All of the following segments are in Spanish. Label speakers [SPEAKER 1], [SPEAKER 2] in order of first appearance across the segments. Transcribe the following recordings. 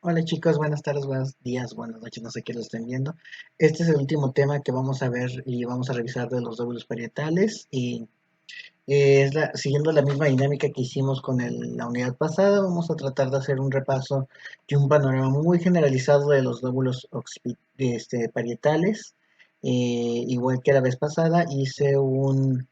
[SPEAKER 1] Hola chicos, buenas tardes, buenos días, buenas noches, no sé qué lo estén viendo. Este es el último tema que vamos a ver y vamos a revisar de los lóbulos parietales y siguiendo la misma dinámica que hicimos con la unidad pasada, vamos a tratar de hacer un repaso y un panorama muy generalizado de los lóbulos parietales. Igual que la vez pasada, hice un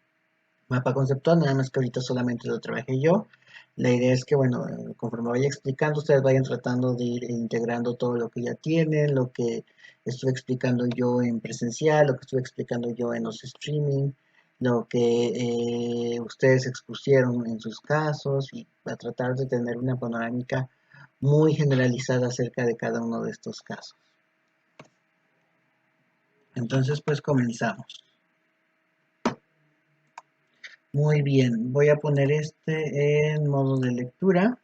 [SPEAKER 1] mapa conceptual, nada más que ahorita solamente lo trabajé yo. La idea es que, bueno, conforme vaya explicando, ustedes vayan tratando de ir integrando todo lo que ya tienen, lo que estuve explicando yo en presencial, lo que estuve explicando yo en los streaming, lo que ustedes expusieron en sus casos y a tratar de tener una panorámica muy generalizada acerca de cada uno de estos casos. Entonces, pues comenzamos. Muy bien, voy a poner este en modo de lectura.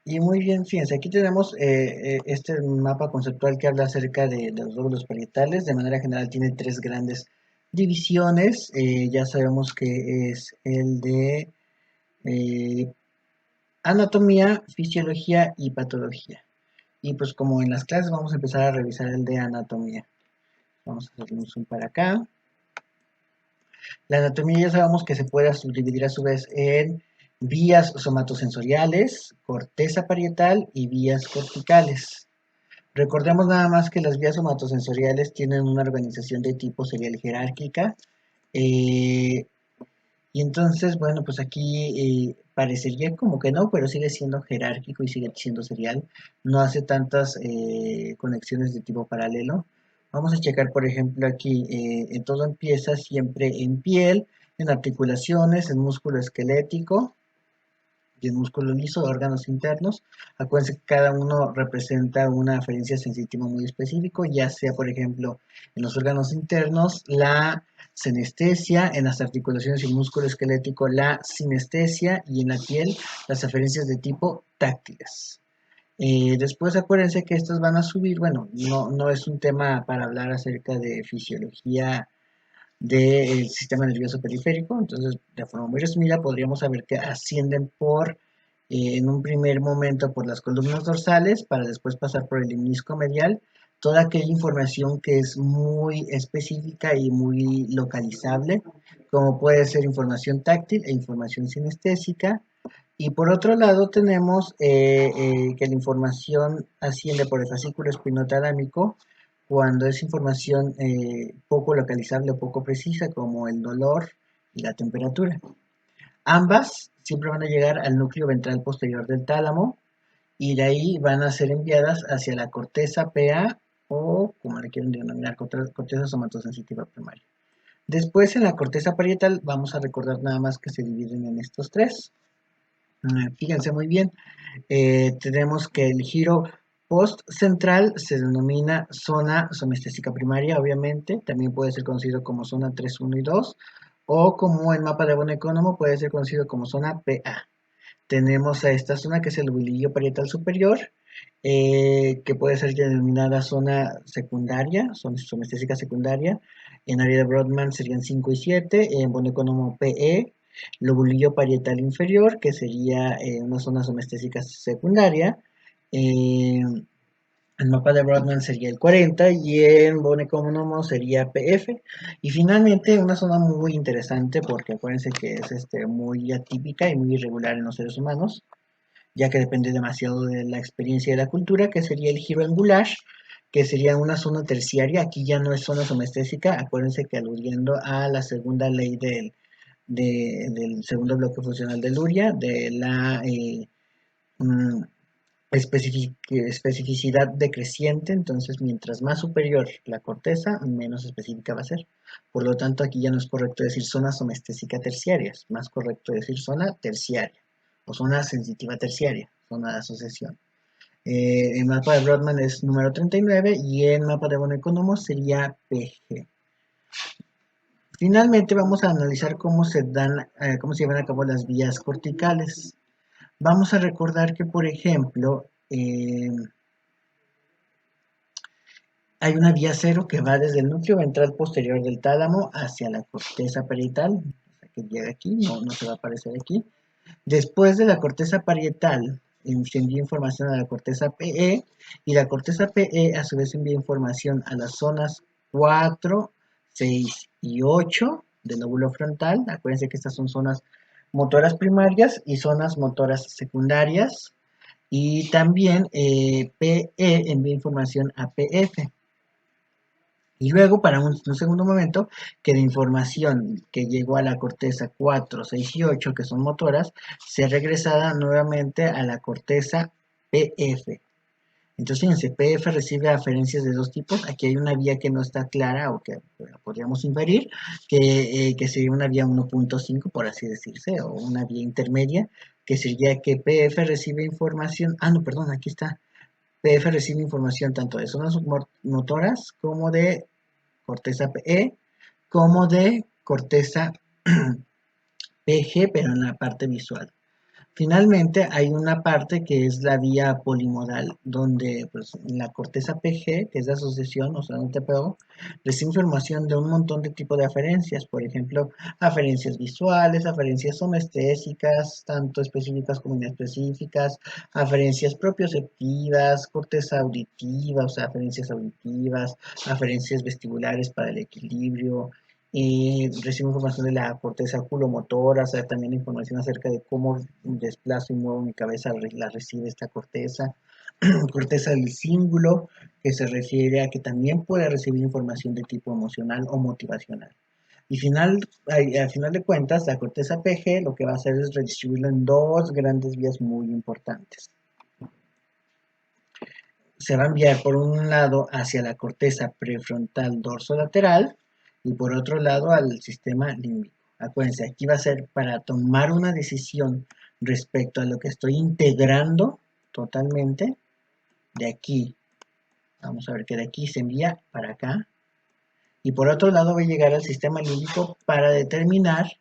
[SPEAKER 1] Y muy bien, fíjense, aquí tenemos este mapa conceptual que habla acerca de los lóbulos parietales. De manera general tiene tres grandes divisiones. Ya sabemos que es el de eh, anatomía, fisiología y patología. Y pues como en las clases vamos a empezar a revisar el de anatomía. Vamos a hacer un zoom para acá. La anatomía ya sabemos que se puede subdividir a su vez en vías somatosensoriales, corteza parietal y vías corticales. Recordemos nada más que las vías somatosensoriales tienen una organización de tipo serial jerárquica. eh, y entonces, bueno, pues aquí parecería como que no, pero sigue siendo jerárquico y sigue siendo serial. No hace tantas conexiones de tipo paralelo. Vamos a checar, por ejemplo, aquí, todo empieza siempre en piel, en articulaciones, en músculo esquelético y en músculo liso, órganos internos. Acuérdense que cada uno representa una aferencia sensitiva muy específico, ya sea, por ejemplo, en los órganos internos, la senestesia, en las articulaciones y el músculo esquelético, la sinestesia, y en la piel, las aferencias de tipo táctiles. Después acuérdense que estas van a subir, bueno, no es un tema para hablar acerca de fisiología del sistema nervioso periférico. Entonces, de forma muy resumida, podríamos saber que ascienden en un primer momento por las columnas dorsales para después pasar por el menisco medial. Toda aquella información que es muy específica y muy localizable, como puede ser información táctil e información sinestésica. Y por otro lado tenemos que la información asciende por el fascículo espinotalámico cuando es información poco localizable o poco precisa, como el dolor y la temperatura. Ambas siempre van a llegar al núcleo ventral posterior del tálamo y de ahí van a ser enviadas hacia la corteza PA, o como le quieren denominar, corteza somatosensitiva primaria. Después, en la corteza parietal vamos a recordar nada más que se dividen en estos tres. Fíjense muy bien, tenemos que el giro post-central se denomina zona somestésica primaria, obviamente. También puede ser conocido como zona 3, 1 y 2, o como en mapa de abono ecónomo puede ser conocido como zona PA. Tenemos a esta zona que es el lobulillo parietal superior, que puede ser denominada zona secundaria, zona somestésica secundaria. En área de Brodmann serían 5 y 7, en abono ecónomo PE. Lobulillo parietal inferior, que sería una zona somestésica secundaria. Eh, el mapa de Brodmann sería el 40 y en von Economo sería PF. Y finalmente una zona muy interesante, porque acuérdense que es muy atípica y muy irregular en los seres humanos, ya que depende demasiado de la experiencia y de la cultura, que sería el giro angular, que sería una zona terciaria. Aquí ya no es zona somestésica, acuérdense que aludiendo a la segunda ley del segundo bloque funcional de Luria, de la mm, especificidad decreciente. Entonces mientras más superior la corteza, menos específica va a ser. Por lo tanto, aquí ya no es correcto decir zona somestésica terciaria, es más correcto decir zona terciaria o zona sensitiva terciaria, zona de asociación. El mapa de Brodmann es número 39 y el mapa de von Economo sería PG. Finalmente vamos a analizar cómo se llevan a cabo las vías corticales. Vamos a recordar que, por ejemplo, hay una vía cero que va desde el núcleo ventral posterior del tálamo hacia la corteza parietal, o sea, que llega aquí, no se va a aparecer aquí. Después de la corteza parietal, se envía información a la corteza PE y la corteza PE a su vez envía información a las zonas 4, 6 y 8 del lóbulo frontal. Acuérdense que estas son zonas motoras primarias y zonas motoras secundarias. Y también PE envía información a PF. Y luego, para un segundo momento, que la información que llegó a la corteza 4, 6 y 8, que son motoras, sea regresada nuevamente a la corteza PF. Entonces, fíjense, PF recibe aferencias de dos tipos. Aquí hay una vía que no está clara o que podríamos inferir, que sería una vía 1.5, por así decirse, o una vía intermedia, que sería que PF recibe información. Ah, no, perdón, aquí está. PF recibe información tanto de zonas motoras como de corteza PE, como de corteza PG, pero en la parte visual. Finalmente, hay una parte que es la vía polimodal, donde pues, la corteza PG, que es de asociación, o sea, un TPO, recibe información de un montón de tipos de aferencias, por ejemplo, aferencias visuales, aferencias somestésicas, tanto específicas como inespecíficas, aferencias propioceptivas, corteza auditiva, o sea, aferencias auditivas, aferencias vestibulares para el equilibrio, y recibo información de la corteza oculomotora, o sea, también información acerca de cómo desplazo y muevo mi cabeza, la recibe esta corteza. Corteza del cíngulo, que se refiere a que también puede recibir información de tipo emocional o motivacional. Y al final de cuentas, la corteza PG lo que va a hacer es redistribuirlo en dos grandes vías muy importantes. Se va a enviar por un lado hacia la corteza prefrontal dorsolateral y por otro lado al sistema límbico. Acuérdense, aquí va a ser para tomar una decisión respecto a lo que estoy integrando totalmente. De aquí, vamos a ver que de aquí se envía para acá. Y por otro lado va a llegar al sistema límbico para determinar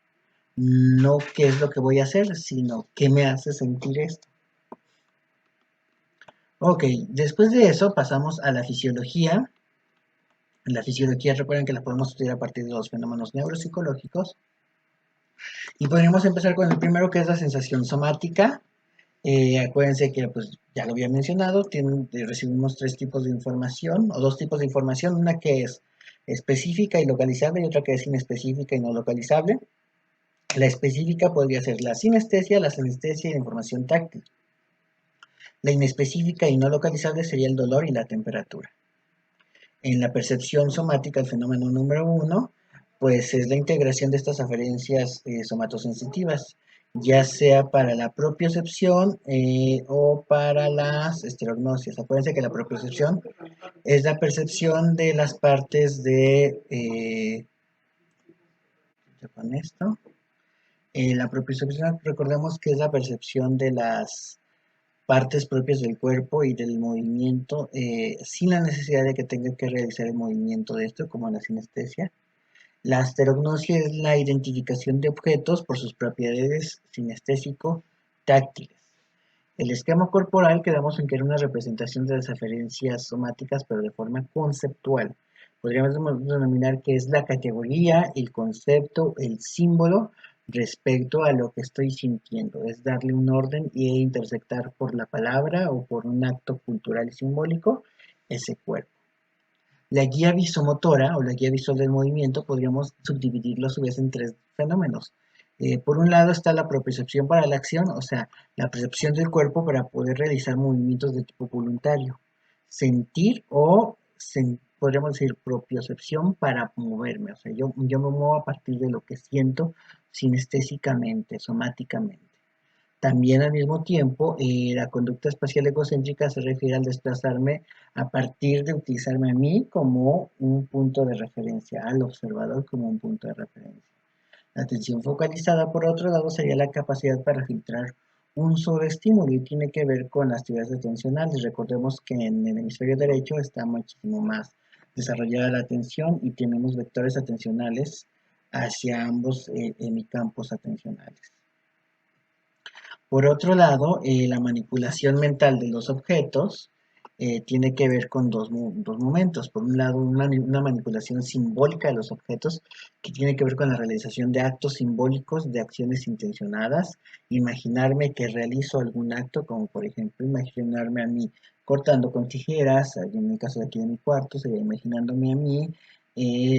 [SPEAKER 1] no qué es lo que voy a hacer, sino qué me hace sentir esto. Ok, después de eso pasamos a la fisiología. La fisiología, recuerden que la podemos estudiar a partir de los fenómenos neuropsicológicos. Y podríamos empezar con el primero, que es la sensación somática. Acuérdense que, pues, ya lo había mencionado, recibimos tres tipos de información, o dos tipos de información, una que es específica y localizable y otra que es inespecífica y no localizable. La específica podría ser la sinestesia, la senestesia y la información táctil. La inespecífica y no localizable sería el dolor y la temperatura. En la percepción somática, el fenómeno número uno, pues es la integración de estas aferencias somatosensitivas, ya sea para la propiocepción o para las estereognosias. Acuérdense que la propiocepción es la percepción de las partes de... con esto. La propiocepción, recordemos que es la percepción de las partes propias del cuerpo y del movimiento sin la necesidad de que tenga que realizar el movimiento de esto, como la sinestesia. La asterognosia es la identificación de objetos por sus propiedades sinestésico-táctiles. El esquema corporal quedamos en que era una representación de las aferencias somáticas, pero de forma conceptual. Podríamos denominar que es la categoría, el concepto, el símbolo respecto a lo que estoy sintiendo. Es darle un orden e intersectar por la palabra o por un acto cultural y simbólico ese cuerpo. La guía visomotora o la guía visual del movimiento podríamos subdividirlo a su vez en tres fenómenos. Por un lado está la propiocepción para la acción, o sea, la percepción del cuerpo para poder realizar movimientos de tipo voluntario. Sentir o podríamos decir propiocepción para moverme, o sea, yo me muevo a partir de lo que siento sinestésicamente, somáticamente. También al mismo tiempo, la conducta espacial egocéntrica se refiere al desplazarme a partir de utilizarme a mí como un punto de referencia, al observador como un punto de referencia. La atención focalizada, por otro lado, sería la capacidad para filtrar un sobreestímulo y tiene que ver con las teorías atencionales. Recordemos que en el hemisferio derecho está muchísimo más desarrollada la atención y tenemos vectores atencionales hacia ambos hemicampos atencionales. Por otro lado, la manipulación mental de los objetos tiene que ver con dos momentos. Por un lado, una manipulación simbólica de los objetos que tiene que ver con la realización de actos simbólicos, de acciones intencionadas. Imaginarme que realizo algún acto, como por ejemplo imaginarme a mí cortando con tijeras, en el caso de aquí de mi cuarto, sería imaginándome a mí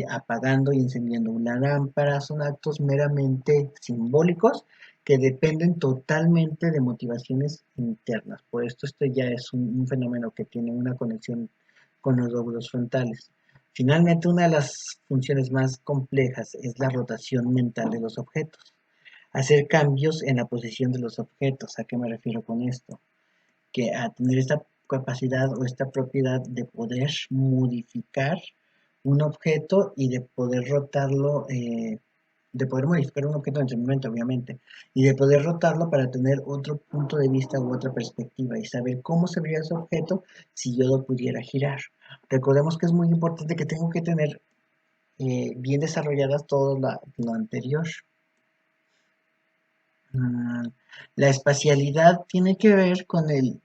[SPEAKER 1] apagando y encendiendo una lámpara. Son actos meramente simbólicos que dependen totalmente de motivaciones internas. Por esto ya es un fenómeno que tiene una conexión con los lóbulos frontales. Finalmente, una de las funciones más complejas es la rotación mental de los objetos. Hacer cambios en la posición de los objetos. ¿A qué me refiero con esto? Que a tener esta capacidad o esta propiedad de poder modificar un objeto y de poder rotarlo, de poder modificar un objeto en ese momento, obviamente, y de poder rotarlo para tener otro punto de vista u otra perspectiva y saber cómo se vería ese objeto si yo lo pudiera girar. Recordemos que es muy importante que tengo que tener bien desarrolladas todo lo anterior. Mm, la espacialidad tiene que ver con el.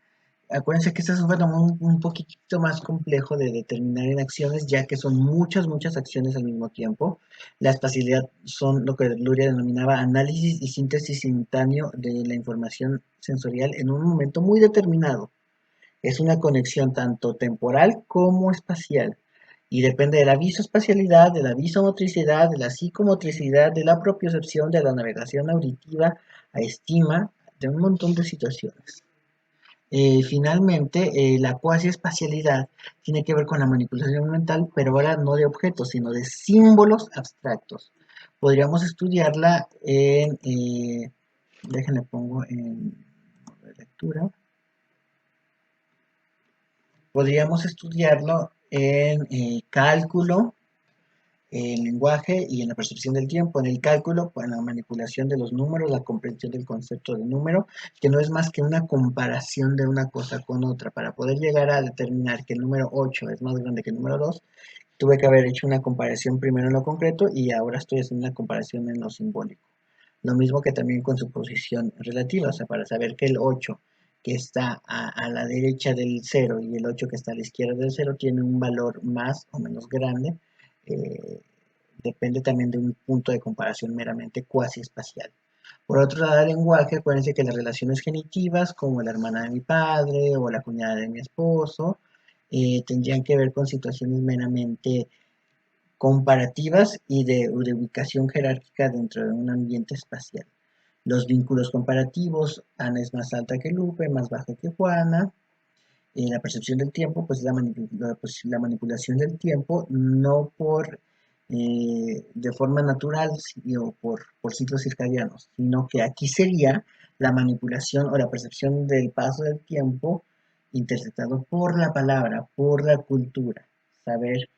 [SPEAKER 1] Acuérdense que este es un fenómeno un poquitito más complejo de determinar en acciones, ya que son muchas acciones al mismo tiempo. La espacialidad son lo que Luria denominaba análisis y síntesis simultáneo de la información sensorial en un momento muy determinado. Es una conexión tanto temporal como espacial y depende de la visoespacialidad, de la visomotricidad, de la psicomotricidad, de la propiocepción, de la navegación auditiva, a estima, de un montón de situaciones. Finalmente, la cuasi espacialidad tiene que ver con la manipulación mental, pero ahora no de objetos, sino de símbolos abstractos. Podríamos estudiarla déjenle pongo en lectura. Podríamos estudiarlo en cálculo, en lenguaje y en la percepción del tiempo. En el cálculo, pues, en la manipulación de los números, la comprensión del concepto de número, que no es más que una comparación de una cosa con otra. Para poder llegar a determinar que el número 8 es más grande que el número 2, tuve que haber hecho una comparación primero en lo concreto y ahora estoy haciendo una comparación en lo simbólico. Lo mismo que también con su posición relativa, o sea, para saber que el 8 que está a la derecha del 0 y el 8 que está a la izquierda del 0 tiene un valor más o menos grande, eh, depende también de un punto de comparación meramente cuasi espacial. Por otro lado, el lenguaje, acuérdense que las relaciones genitivas, como la hermana de mi padre o la cuñada de mi esposo, tendrían que ver con situaciones meramente comparativas y de ubicación jerárquica dentro de un ambiente espacial. Los vínculos comparativos, Ana es más alta que Lupe, más baja que Juana. La percepción del tiempo, pues la manipulación del tiempo, no de forma natural o por ciclos circadianos, sino que aquí sería la manipulación o la percepción del paso del tiempo interpretado por la palabra, por la cultura. Saber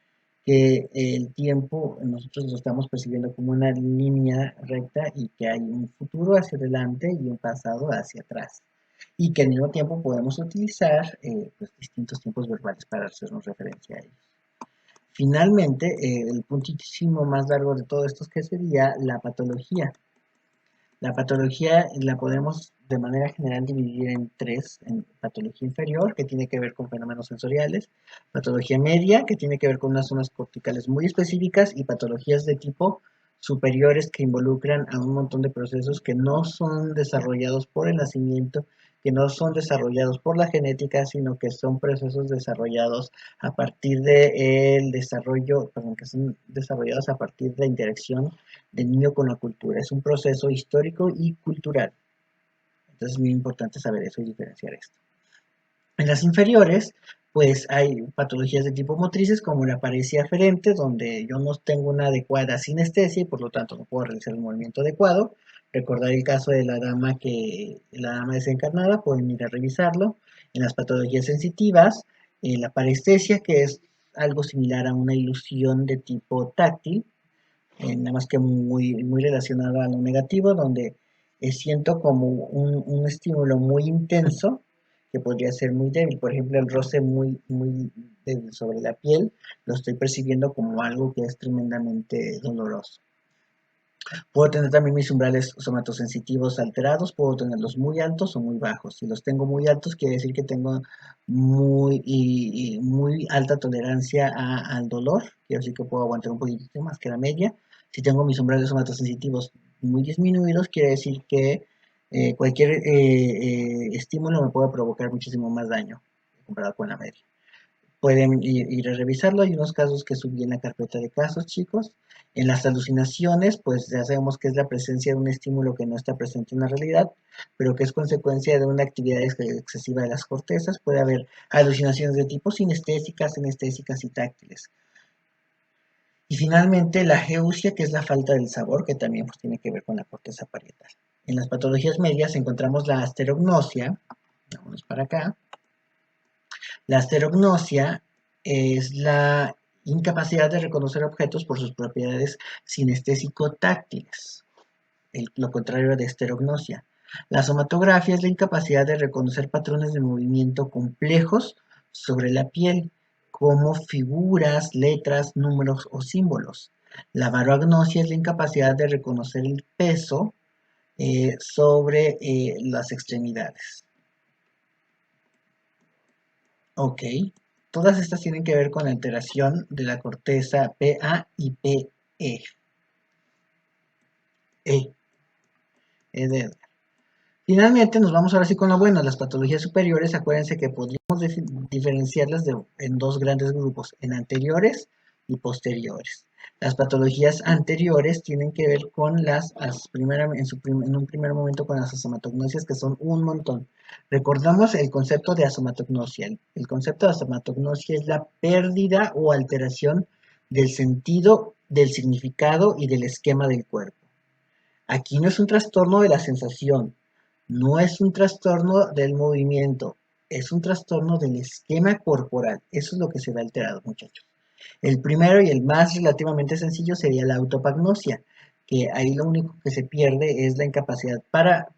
[SPEAKER 1] que el tiempo nosotros lo estamos percibiendo como una línea recta y que hay un futuro hacia adelante y un pasado hacia atrás. Y que al mismo tiempo podemos utilizar pues, distintos tiempos verbales para hacernos referencia a ellos. Finalmente, el puntísimo más largo de todo esto es que sería la patología. La patología la podemos de manera general dividir en tres, en patología inferior, que tiene que ver con fenómenos sensoriales, patología media, que tiene que ver con unas zonas corticales muy específicas, y patologías de tipo superiores que involucran a un montón de procesos que no son desarrollados por el nacimiento, que no son desarrollados por la genética, sino que son procesos desarrollados a partir del desarrollo, perdón, que son desarrollados a partir de la interacción del niño con la cultura. Es un proceso histórico y cultural. Entonces es muy importante saber eso y diferenciar esto. En las inferiores, pues hay patologías de tipo motrices como la paresia aferente, donde yo no tengo una adecuada sinestesia y por lo tanto no puedo realizar el movimiento adecuado. Recordar el caso de la dama desencarnada, pueden ir a revisarlo. En las patologías sensitivas, la parestesia, que es algo similar a una ilusión de tipo táctil, nada más que muy relacionado a lo negativo, donde siento como un estímulo muy intenso que podría ser muy débil. Por ejemplo, el roce muy débil sobre la piel, lo estoy percibiendo como algo que es tremendamente doloroso. Puedo tener también mis umbrales somatosensitivos alterados, puedo tenerlos muy altos o muy bajos. Si los tengo muy altos, quiere decir que tengo muy alta tolerancia al dolor, quiere decir que puedo aguantar un poquitito más que la media. Si tengo mis umbrales somatosensitivos muy disminuidos, quiere decir que cualquier estímulo me puede provocar muchísimo más daño comparado con la media. Pueden ir a revisarlo. Hay unos casos que subí en la carpeta de casos, chicos. En las alucinaciones, pues ya sabemos que es la presencia de un estímulo que no está presente en la realidad, pero que es consecuencia de una actividad excesiva de las cortezas. Puede haber alucinaciones de tipo sinestésicas, anestésicas y táctiles. Y finalmente la geusia, que es la falta del sabor, que también pues, tiene que ver con la corteza parietal. En las patologías medias encontramos la asterognosia. Vamos para acá. La asterognosia es la incapacidad de reconocer objetos por sus propiedades sinestésico-táctiles, lo contrario de esterognosia. La somatografía es la incapacidad de reconocer patrones de movimiento complejos sobre la piel, como figuras, letras, números o símbolos. La baroagnosia es la incapacidad de reconocer el peso sobre las extremidades. Ok. Todas estas tienen que ver con alteración de la corteza PA y PE. E, E de Finalmente, nos vamos ahora sí con lo bueno. Las patologías superiores, acuérdense que podríamos diferenciarlas en dos grandes grupos, en anteriores y posteriores. Las patologías anteriores tienen que ver con en un primer momento con las asomatognostias, que son un montón. Recordamos el concepto de asomatognosia. El concepto de asomatognosia es la pérdida o alteración del sentido, del significado y del esquema del cuerpo. Aquí no es un trastorno de la sensación, no es un trastorno del movimiento, es un trastorno del esquema corporal. Eso es lo que se ve alterado, muchachos. El primero y el más relativamente sencillo sería la autopagnosia, que ahí lo único que se pierde es es la capacidad para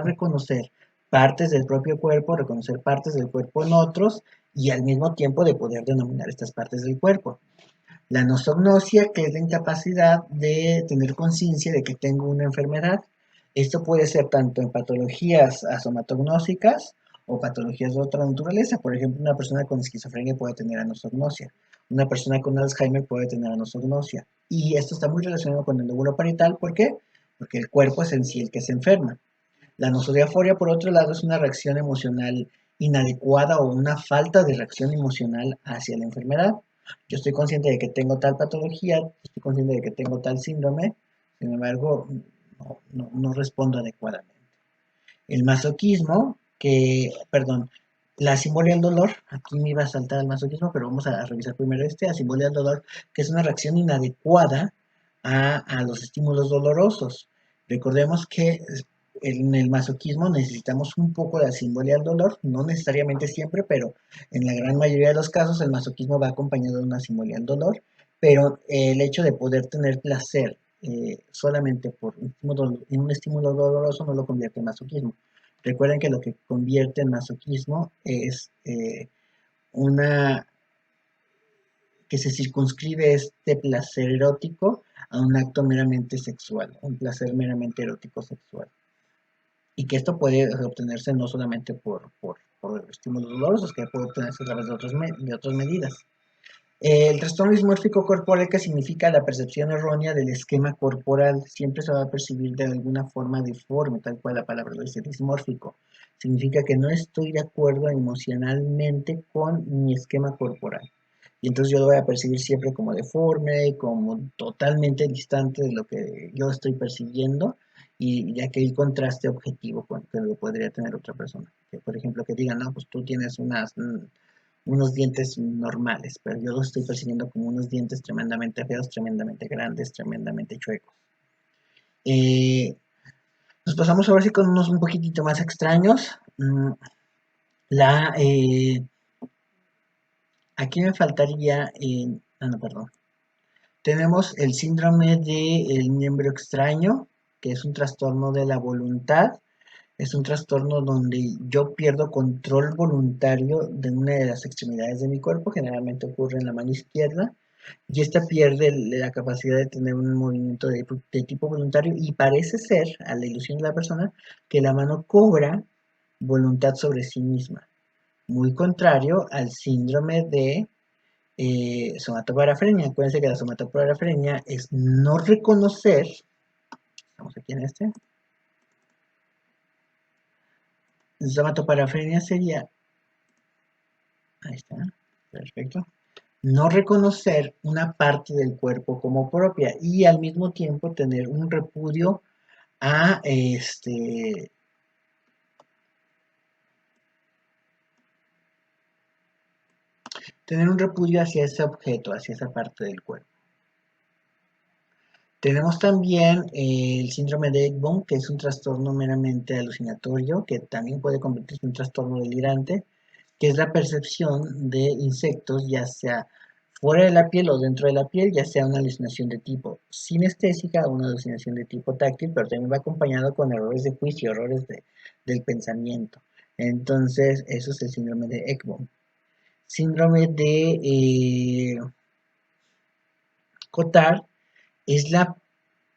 [SPEAKER 1] reconocer partes del propio cuerpo, reconocer partes del cuerpo en otros y al mismo tiempo de poder denominar estas partes del cuerpo. La nosognosia, que es la incapacidad de tener conciencia de que tengo una enfermedad. Esto puede ser tanto en patologías asomatognósicas o patologías de otra naturaleza. Por ejemplo, una persona con esquizofrenia puede tener anosognosia. Una persona con Alzheimer puede tener anosognosia. Y esto está muy relacionado con el lóbulo parietal. ¿Por qué? Porque el cuerpo es en sí el que se enferma. La nosodiaforia, por otro lado, es una reacción emocional inadecuada o una falta de reacción emocional hacia la enfermedad. Yo estoy consciente de que tengo tal patología, estoy consciente de que tengo tal síndrome, sin embargo, no respondo adecuadamente. El masoquismo, perdón, la simbolia del dolor, aquí me iba a saltar el masoquismo, pero vamos a revisar primero la simbolia del dolor, que es una reacción inadecuada a los estímulos dolorosos. Recordemos que en el masoquismo necesitamos un poco de la simbolia del dolor, no necesariamente siempre, pero en la gran mayoría de los casos el masoquismo va acompañado de una simbolia del dolor, pero el hecho de poder tener placer solamente por un estímulo doloroso no lo convierte en masoquismo. Recuerden que lo que convierte en masoquismo es una que se circunscribe este placer erótico a un acto meramente sexual, un placer meramente erótico sexual. Y que esto puede obtenerse no solamente por estímulos dolorosos, que puede obtenerse a través de otras medidas. El trastorno dismórfico corporal, que significa la percepción errónea del esquema corporal, siempre se va a percibir de alguna forma deforme, tal cual la palabra lo dice, dismórfico. Significa que no estoy de acuerdo emocionalmente con mi esquema corporal. Y entonces yo lo voy a percibir siempre como deforme, como totalmente distante de lo que yo estoy percibiendo, y ya que hay contraste objetivo con que lo podría tener otra persona. Que, por ejemplo, que digan, no, pues tú tienes unos dientes normales, pero yo los estoy percibiendo como unos dientes tremendamente feos, tremendamente grandes, tremendamente chuecos. Nos pasamos ahora sí con unos un poquitito más extraños. La, Aquí me faltaría, no, perdón. Tenemos el síndrome del miembro extraño, que es un trastorno de la voluntad. Es un trastorno donde yo pierdo control voluntario de una de las extremidades de mi cuerpo, generalmente ocurre en la mano izquierda, y esta pierde la capacidad de tener un movimiento de tipo voluntario y parece ser, a la ilusión de la persona, que la mano cobra voluntad sobre sí misma, muy contrario al síndrome de somatoparafrenia. Acuérdense que la somatoparafrenia es no reconocer, vamos aquí en este, somatoparafrenia sería, ahí está, perfecto, no reconocer una parte del cuerpo como propia y al mismo tiempo tener un repudio a tener un repudio hacia ese objeto, hacia esa parte del cuerpo. Tenemos también el síndrome de Ekbom, que es un trastorno meramente alucinatorio, que también puede convertirse en un trastorno delirante, que es la percepción de insectos, ya sea fuera de la piel o dentro de la piel, ya sea una alucinación de tipo sinestésica o una alucinación de tipo táctil, pero también va acompañado con errores de juicio, del pensamiento. Entonces, eso es el síndrome de Ekbom. Síndrome de Cotard es la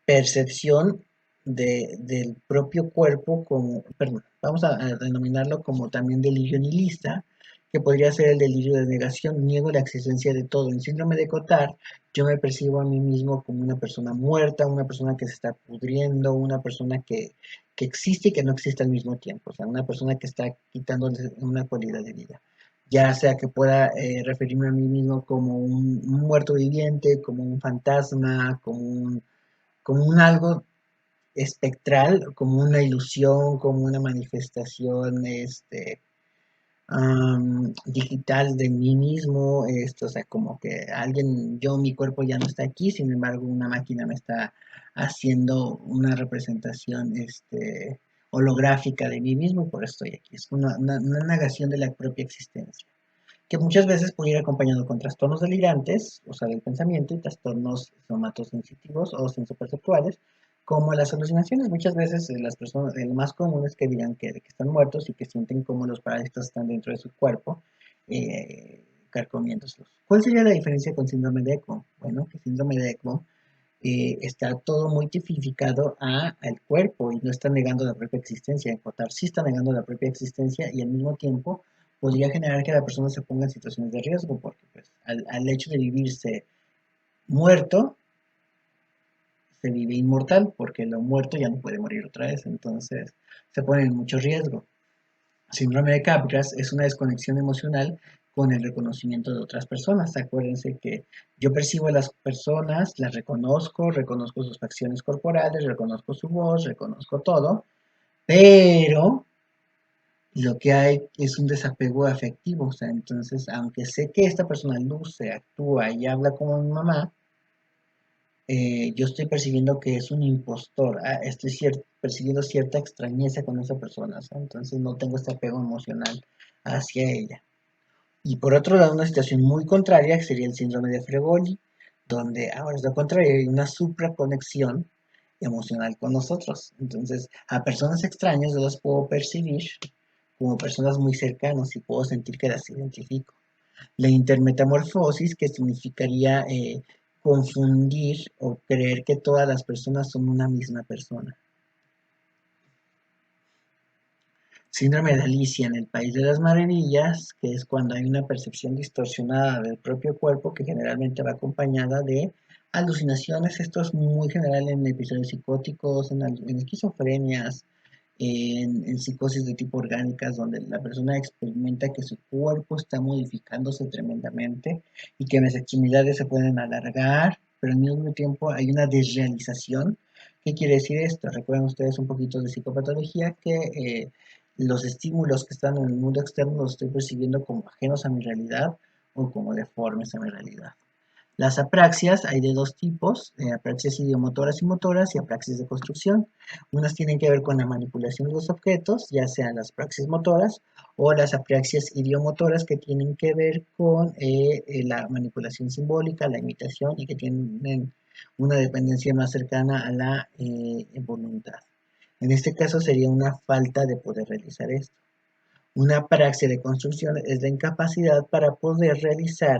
[SPEAKER 1] percepción del propio cuerpo como, perdón, vamos a denominarlo como también delirio nihilista, que podría ser el delirio de negación, niego la existencia de todo. En síndrome de Cotard, yo me percibo a mí mismo como una persona muerta, una persona que se está pudriendo, una persona que existe y que no existe al mismo tiempo, o sea, una persona que está quitándole una cualidad de vida. Ya sea que pueda referirme a mí mismo como un muerto viviente, como un fantasma, como un algo espectral, como una ilusión, como una manifestación digital de mí mismo, o sea, como que alguien, yo, mi cuerpo ya no está aquí, sin embargo, una máquina me está haciendo una representación holográfica de mí mismo y por eso estoy aquí. Es una negación de la propia existencia que muchas veces puede ir acompañado con trastornos delirantes, o sea, del pensamiento, y trastornos somatosensitivos o sensoperceptuales, como las alucinaciones. Muchas veces las personas, lo más común es que digan que están muertos y que sienten como los parásitos están dentro de su cuerpo, carcomiéndoselos. ¿Cuál sería la diferencia con síndrome de ECMO? Bueno, que síndrome de ECMO está todo muy tipificado al cuerpo y no está negando la propia existencia. En Cotard sí está negando la propia existencia y al mismo tiempo podría generar que la persona se ponga en situaciones de riesgo, porque pues, al hecho de vivirse muerto, se vive inmortal, porque lo muerto ya no puede morir otra vez, entonces se pone en mucho riesgo. Síndrome de Capgras es una desconexión emocional con el reconocimiento de otras personas. Acuérdense que yo percibo a las personas, las reconozco, reconozco sus facciones corporales, reconozco su voz, reconozco todo, pero lo que hay es un desapego afectivo. O sea, entonces, aunque sé que esta persona luce, actúa y habla como mi mamá, yo estoy percibiendo que es un impostor, estoy percibiendo cierta extrañeza con esa persona, ¿sí? Entonces no tengo este apego emocional hacia ella. Y por otro lado, una situación muy contraria que sería el síndrome de Fregoli, donde ahora es lo contrario, hay una supraconexión emocional con nosotros. Entonces, a personas extrañas yo las puedo percibir como personas muy cercanas y puedo sentir que las identifico. La intermetamorfosis, que significaría confundir o creer que todas las personas son una misma persona. Síndrome de Alicia en el País de las Maravillas, que es cuando hay una percepción distorsionada del propio cuerpo que generalmente va acompañada de alucinaciones. Esto es muy general en episodios psicóticos, en esquizofrenias, en psicosis de tipo orgánicas, donde la persona experimenta que su cuerpo está modificándose tremendamente y que las extremidades se pueden alargar, pero al mismo tiempo hay una desrealización. ¿Qué quiere decir esto? Recuerden ustedes un poquito de psicopatología que los estímulos que están en el mundo externo los estoy percibiendo como ajenos a mi realidad o como deformes a mi realidad. Las apraxias hay de dos tipos, apraxias idiomotoras y motoras y apraxias de construcción. Unas tienen que ver con la manipulación de los objetos, ya sean las apraxias motoras o las apraxias idiomotoras que tienen que ver con la manipulación simbólica, la imitación y que tienen una dependencia más cercana a la voluntad. En este caso sería una falta de poder realizar esto. Una praxia de construcción es la incapacidad para poder realizar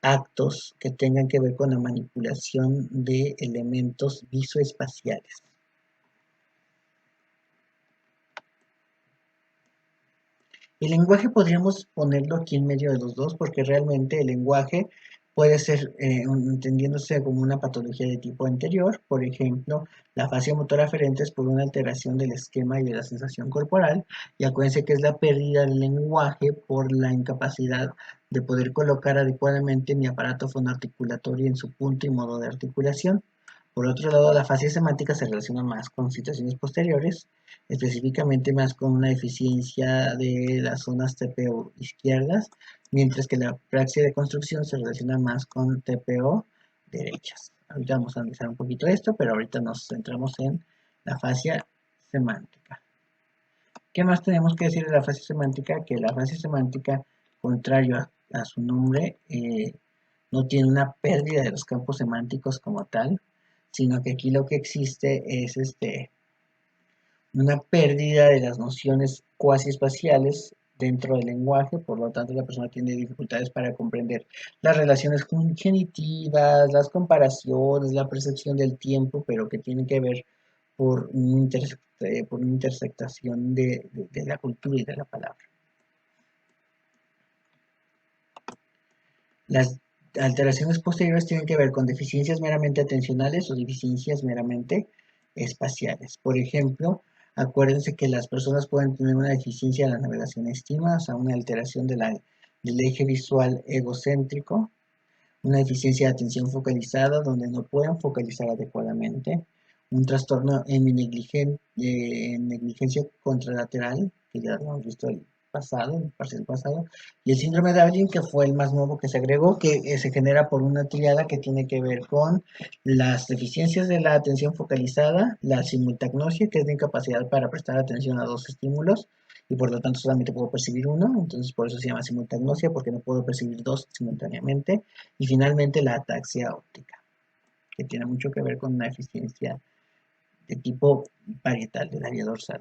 [SPEAKER 1] actos que tengan que ver con la manipulación de elementos visoespaciales. El lenguaje podríamos ponerlo aquí en medio de los dos porque realmente el lenguaje puede ser entendiéndose como una patología de tipo anterior, por ejemplo, la fascia motora aferente es por una alteración del esquema y de la sensación corporal, y acuérdense que es la pérdida del lenguaje por la incapacidad de poder colocar adecuadamente mi aparato fonoarticulatorio en su punto y modo de articulación. Por otro lado, la fascia semántica se relaciona más con situaciones posteriores, específicamente más con una deficiencia de las zonas TPO izquierdas, mientras que la praxia de construcción se relaciona más con TPO derechas. Ahorita vamos a analizar un poquito esto, pero ahorita nos centramos en la fascia semántica. ¿Qué más tenemos que decir de la fascia semántica? Que la fascia semántica, contrario a su nombre, no tiene una pérdida de los campos semánticos como tal, sino que aquí lo que existe es una pérdida de las nociones cuasi espaciales dentro del lenguaje, por lo tanto la persona tiene dificultades para comprender las relaciones cognitivas, las comparaciones, la percepción del tiempo, pero que tienen que ver por una intersectación de la cultura y de la palabra. Las alteraciones posteriores tienen que ver con deficiencias meramente atencionales o deficiencias meramente espaciales. Por ejemplo, acuérdense que las personas pueden tener una deficiencia de la navegación estima, o sea, una alteración del eje visual egocéntrico, una deficiencia de atención focalizada donde no pueden focalizar adecuadamente, un trastorno en negligencia contralateral, que ya lo hemos visto el pasado, el parcial pasado, y el síndrome de Dublin, que fue el más nuevo que se agregó, que se genera por una triada que tiene que ver con las deficiencias de la atención focalizada, la simultagnosia, que es la incapacidad para prestar atención a dos estímulos, y por lo tanto solamente puedo percibir uno, entonces por eso se llama simultagnosia, porque no puedo percibir dos simultáneamente, y finalmente la ataxia óptica, que tiene mucho que ver con una eficiencia de tipo parietal del área dorsal.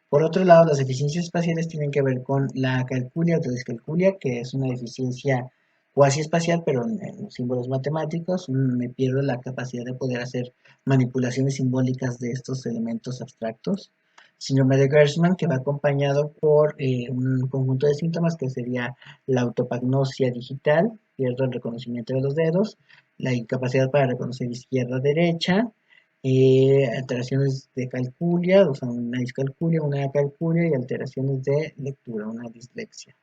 [SPEAKER 1] Por otro lado, las deficiencias espaciales tienen que ver con la acalculia o descalculia, que es una deficiencia cuasi espacial, pero en los símbolos matemáticos me pierdo la capacidad de poder hacer manipulaciones simbólicas de estos elementos abstractos. Síndrome de Gershman, que va acompañado por un conjunto de síntomas que sería la autopagnosia digital, pierdo el reconocimiento de los dedos, la incapacidad para reconocer izquierda-derecha, alteraciones de calculia, o sea, una discalculia, una acalculia y alteraciones de lectura, una dislexia.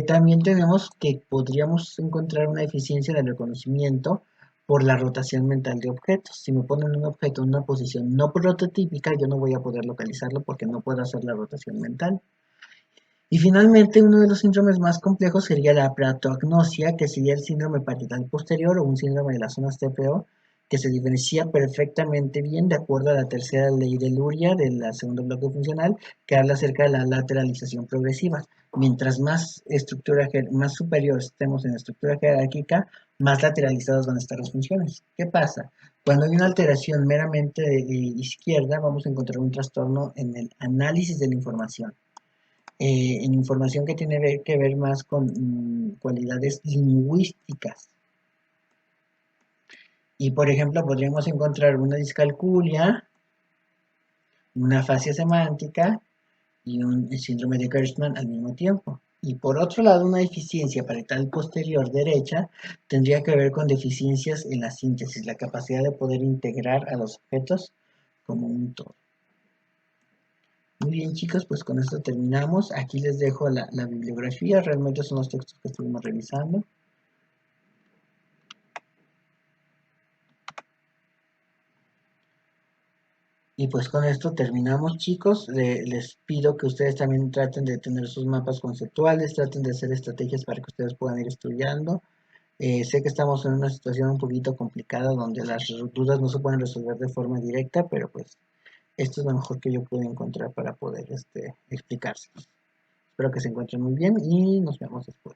[SPEAKER 1] También tenemos que podríamos encontrar una deficiencia del reconocimiento por la rotación mental de objetos. Si me ponen un objeto en una posición no prototípica, yo no voy a poder localizarlo porque no puedo hacer la rotación mental. Y finalmente, uno de los síndromes más complejos sería la pratoagnosia, que sería el síndrome parietal posterior o un síndrome de las zonas TPO, que se diferencia perfectamente bien de acuerdo a la tercera ley de Luria del segundo bloque funcional, que habla acerca de la lateralización progresiva. Mientras más más superior estemos en la estructura jerárquica, más lateralizadas van a estar las funciones. ¿Qué pasa? Cuando hay una alteración meramente izquierda, vamos a encontrar un trastorno en el análisis de la información. En información que tiene que ver más con cualidades lingüísticas. Y por ejemplo, podríamos encontrar una discalculia, una fascia semántica y un síndrome de Gershman al mismo tiempo. Y por otro lado, una deficiencia parietal posterior derecha tendría que ver con deficiencias en la síntesis, la capacidad de poder integrar a los objetos como un todo. Muy bien, chicos, pues con esto terminamos. Aquí les dejo la bibliografía, realmente son los textos que estuvimos revisando. Y pues con esto terminamos, chicos. Les pido que ustedes también traten de tener sus mapas conceptuales, traten de hacer estrategias para que ustedes puedan ir estudiando. Sé que estamos en una situación un poquito complicada donde las dudas no se pueden resolver de forma directa, pero pues esto es lo mejor que yo pude encontrar para poder explicarse. Espero que se encuentren muy bien y nos vemos después.